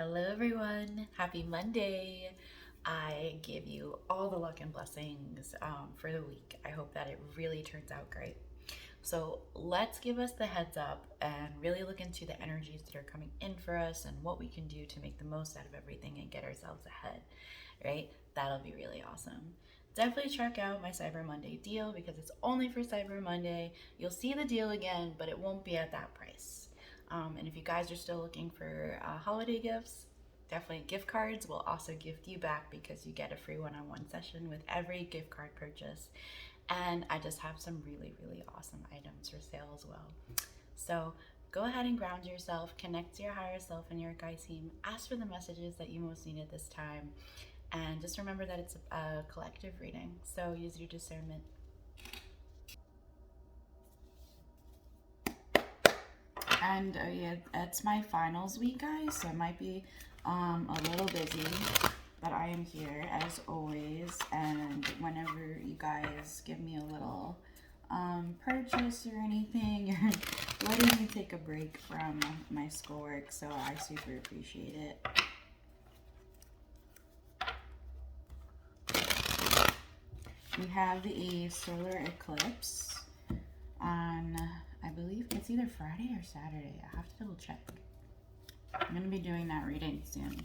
Hello, everyone. Happy Monday. I give you all the luck and blessings for the week. I hope that it really turns out great. So, let's give us the heads up and really look into the energies that are coming in for us and what we can do to make the most out of everything and get ourselves ahead, right? That'll be really awesome. Definitely check out my Cyber Monday deal because it's only for Cyber Monday. You'll see the deal again, but it won't be at that price. And if you guys are still looking for holiday gifts, definitely gift cards will also gift you back because you get a free one-on-one session with every gift card purchase. And I just have some really, really awesome items for sale as well. So go ahead and ground yourself, connect to your higher self and your guide team, ask for the messages that you most need at this time, and just remember that it's a collective reading, so use your discernment. And yeah, it's my finals week, guys, so I might be a little busy, but I am here as always. And whenever you guys give me a little purchase or anything, you're letting me take a break from my schoolwork, so I super appreciate it. We have the solar eclipse on, I believe it's either Friday or Saturday. I have to double check. I'm going to be doing that reading soon.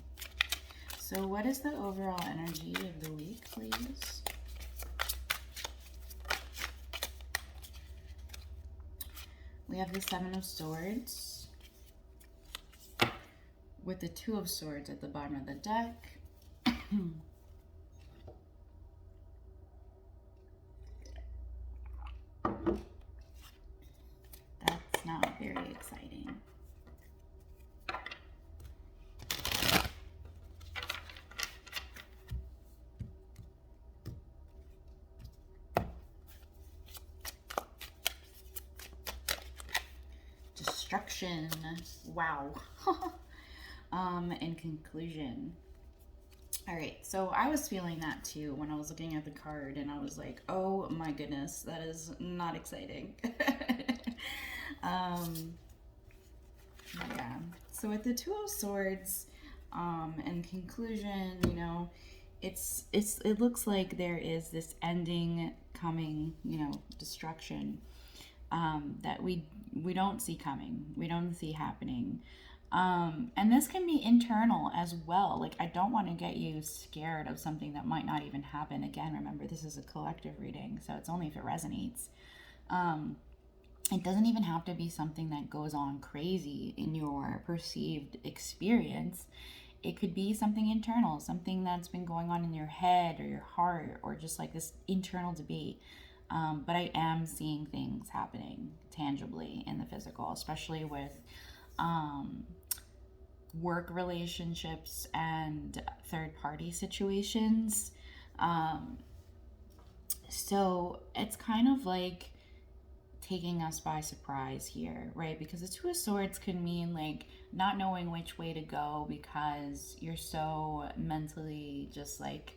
So what is the overall energy of the week, please? We have the Seven of Swords with the Two of Swords at the bottom of the deck. That's not very exciting. Destruction. Wow. In conclusion. All right, so I was feeling that too when I was looking at the card, and I was like, oh my goodness, that is not exciting. um, yeah, so with the Two of Swords, in conclusion, you know, it looks like there is this ending coming, you know, destruction that we don't see coming, we don't see happening. And this can be internal as well. Like, I don't want to get you scared of something that might not even happen. Again, remember, this is a collective reading, so it's only if it resonates. It doesn't even have to be something that goes on crazy in your perceived experience. It could be something internal, something that's been going on in your head or your heart, or just like this internal debate. But I am seeing things happening tangibly in the physical, especially with work relationships and third party situations. So it's kind of like taking us by surprise here, right? Because the Two of Swords could mean like not knowing which way to go because you're so mentally just like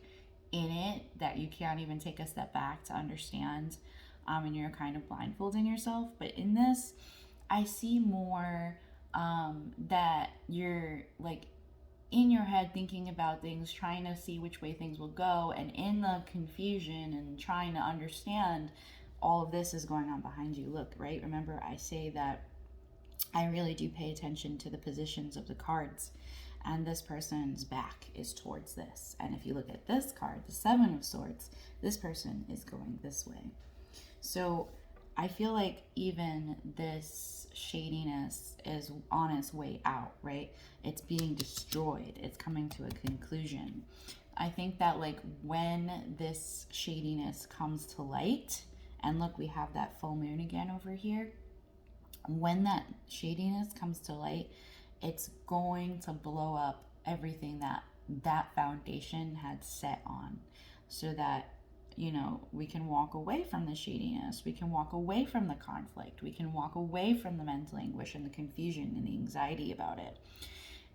in it that you can't even take a step back to understand, and you're kind of blindfolding yourself. But in this, I see more that you're like in your head thinking about things, trying to see which way things will go, and in the confusion and trying to understand, all of this is going on behind you. Look, right? Remember, I say that I really do pay attention to the positions of the cards, and this person's back is towards this. And if you look at this card, the Seven of Swords, this person is going this way. So I feel like even this shadiness is on its way out, right? It's being destroyed. It's coming to a conclusion. I think that like when this shadiness comes to light, and look, we have that full moon again over here. When that shadiness comes to light, it's going to blow up everything that that foundation had set on, so that, you know, we can walk away from the shadiness, we can walk away from the conflict, we can walk away from the mental anguish and the confusion and the anxiety about it,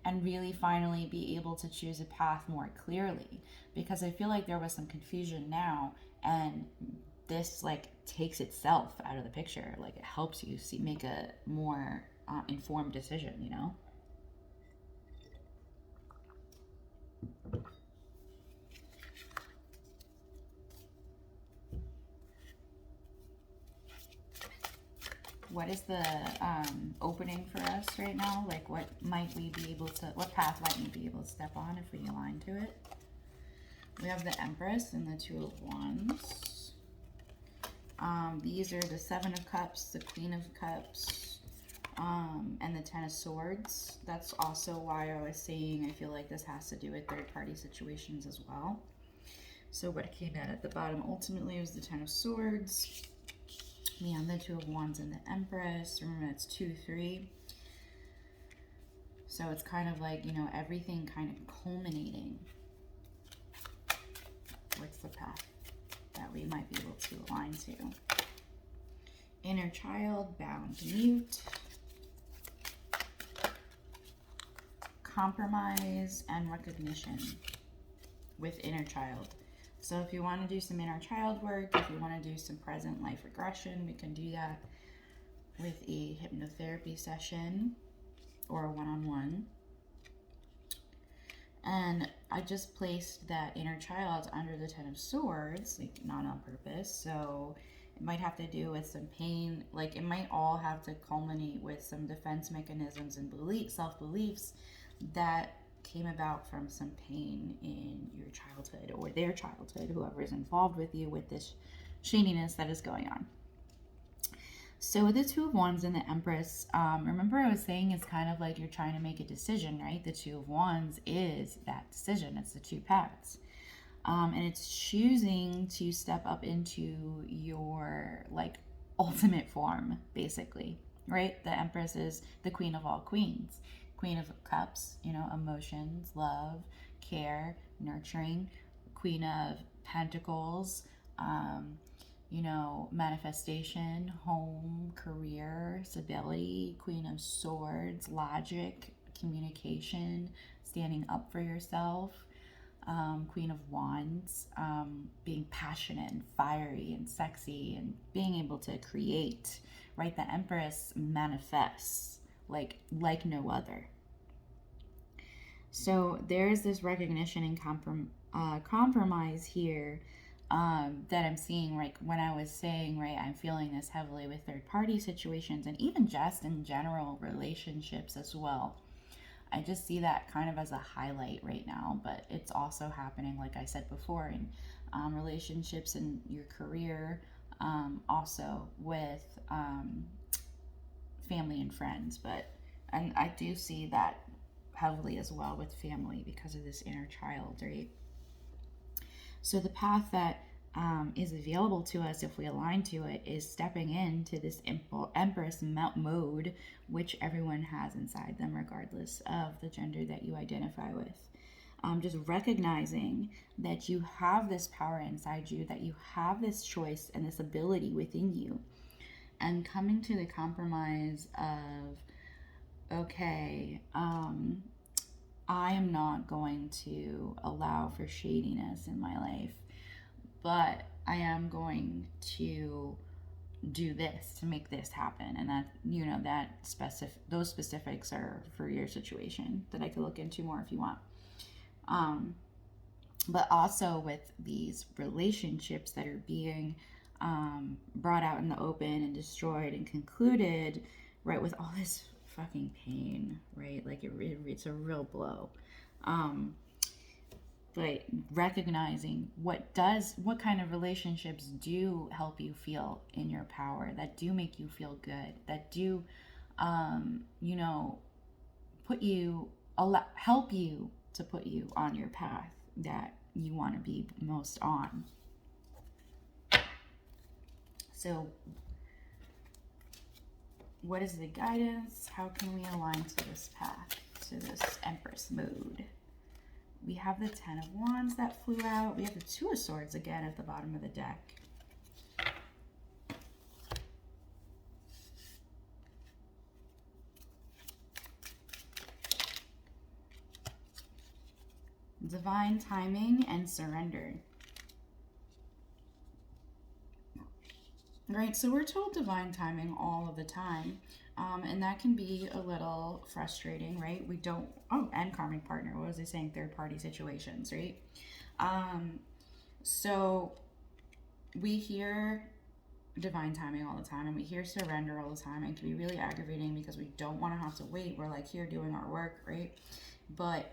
and really finally be able to choose a path more clearly. Because I feel like there was some confusion now, and this like takes itself out of the picture. Like, it helps you see, make a more informed decision, you know? what is the opening for us right now? Like, what might we be able to, what path might we be able to step on if we align to it? We have the Empress and the Two of Wands. These are the Seven of Cups, the Queen of Cups, and the Ten of Swords. That's also why I was saying I feel like this has to do with third-party situations as well. So what came out at the bottom ultimately was the Ten of Swords. We have the Two of Wands and the Empress. Remember, it's 2-3. So it's kind of like, you know, everything kind of culminating. What's the path that we might be able to align to? Inner child, bound, mute. Compromise and recognition with inner child. So if you want to do some inner child work, if you want to do some present life regression, we can do that with a hypnotherapy session or a one-on-one. And I just placed that inner child under the Ten of Swords, like not on purpose. So it might have to do with some pain. Like it might all have to culminate with some defense mechanisms and self-beliefs that came about from some pain in your childhood or their childhood, whoever is involved with you with this shadiness that is going on. So with the Two of Wands and the Empress, remember I was saying it's kind of like you're trying to make a decision, right? The Two of Wands is that decision. It's the two paths. And it's choosing to step up into your like ultimate form, basically, right? The Empress is the queen of all queens. Queen of Cups, you know, emotions, love, care, nurturing. Queen of Pentacles, you know, manifestation, home, career, stability. Queen of Swords, logic, communication, standing up for yourself. Queen of Wands, being passionate and fiery and sexy and being able to create, right? The Empress manifests like no other. So there's this recognition and compromise here that I'm seeing, right? When I was saying, right, I'm feeling this heavily with third-party situations and even just in general relationships as well. I just see that kind of as a highlight right now, but it's also happening, like I said before, in relationships and your career, also with family and friends. And I do see that heavily as well with family because of this inner child, right? So the path that is available to us if we align to it is stepping into this Empress mode, which everyone has inside them regardless of the gender that you identify with. Just recognizing that you have this power inside you, that you have this choice and this ability within you, and coming to the compromise of, okay, I am not going to allow for shadiness in my life, but I am going to do this to make this happen. And that, you know, those specifics are for your situation that I could look into more if you want. But also with these relationships that are being brought out in the open and destroyed and concluded, right, with all this fucking pain, right? Like it's a real blow. But recognizing what kind of relationships do help you feel in your power, that do make you feel good, that do, you know, help you to put you on your path that you want to be most on. So what is the guidance? How can we align to this path, to this Empress mode? We have the Ten of Wands that flew out. We have the Two of Swords again at the bottom of the deck. Divine timing and surrender. Right, so we're told divine timing all of the time, and that can be a little frustrating, right? We don't, and karmic partner, what was I saying? Third-party situations, right? So we hear divine timing all the time, and we hear surrender all the time, and it can be really aggravating because we don't want to have to wait. We're like here doing our work, right? But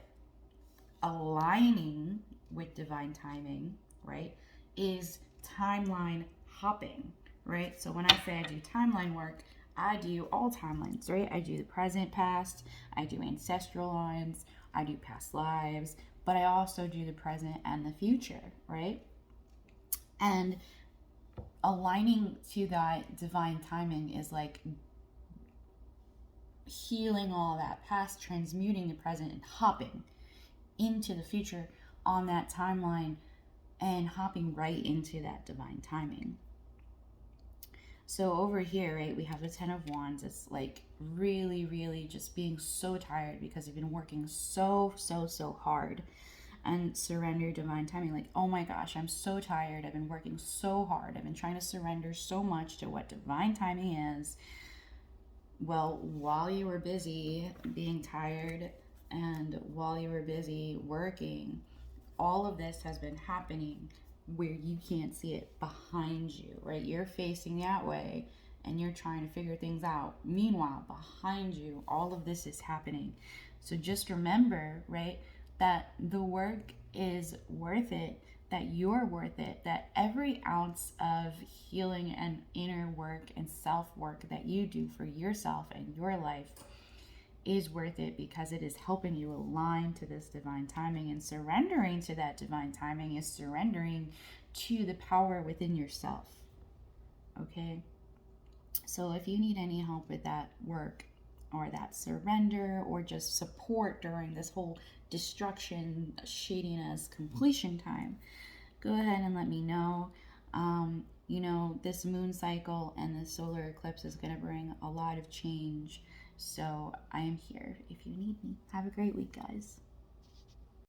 aligning with divine timing, right, is timeline hopping, right? So when I say I do timeline work, I do all timelines, right? I do the present, past, I do ancestral lines, I do past lives, but I also do the present and the future, right? And aligning to that divine timing is like healing all that past, transmuting the present, and hopping into the future on that timeline and hopping right into that divine timing. So over here, right, we have the Ten of Wands. It's like really, really just being so tired because you've been working so hard. And surrender divine timing. Like, oh my gosh, I'm so tired. I've been working so hard. I've been trying to surrender so much to what divine timing is. Well, while you were busy being tired and while you were busy working, all of this has been happening where you can't see it behind you, right? You're facing that way and you're trying to figure things out. Meanwhile, behind you, all of this is happening. So just remember, right, that the work is worth it, that you're worth it, that every ounce of healing and inner work and self-work that you do for yourself and your life is worth it because it is helping you align to this divine timing. And surrendering to that divine timing is surrendering to the power within yourself. Okay? So if you need any help with that work or that surrender or just support during this whole destruction, shadiness, completion time, go ahead and let me know. This moon cycle and the solar eclipse is going to bring a lot of change. So I am here if you need me. Have a great week, guys.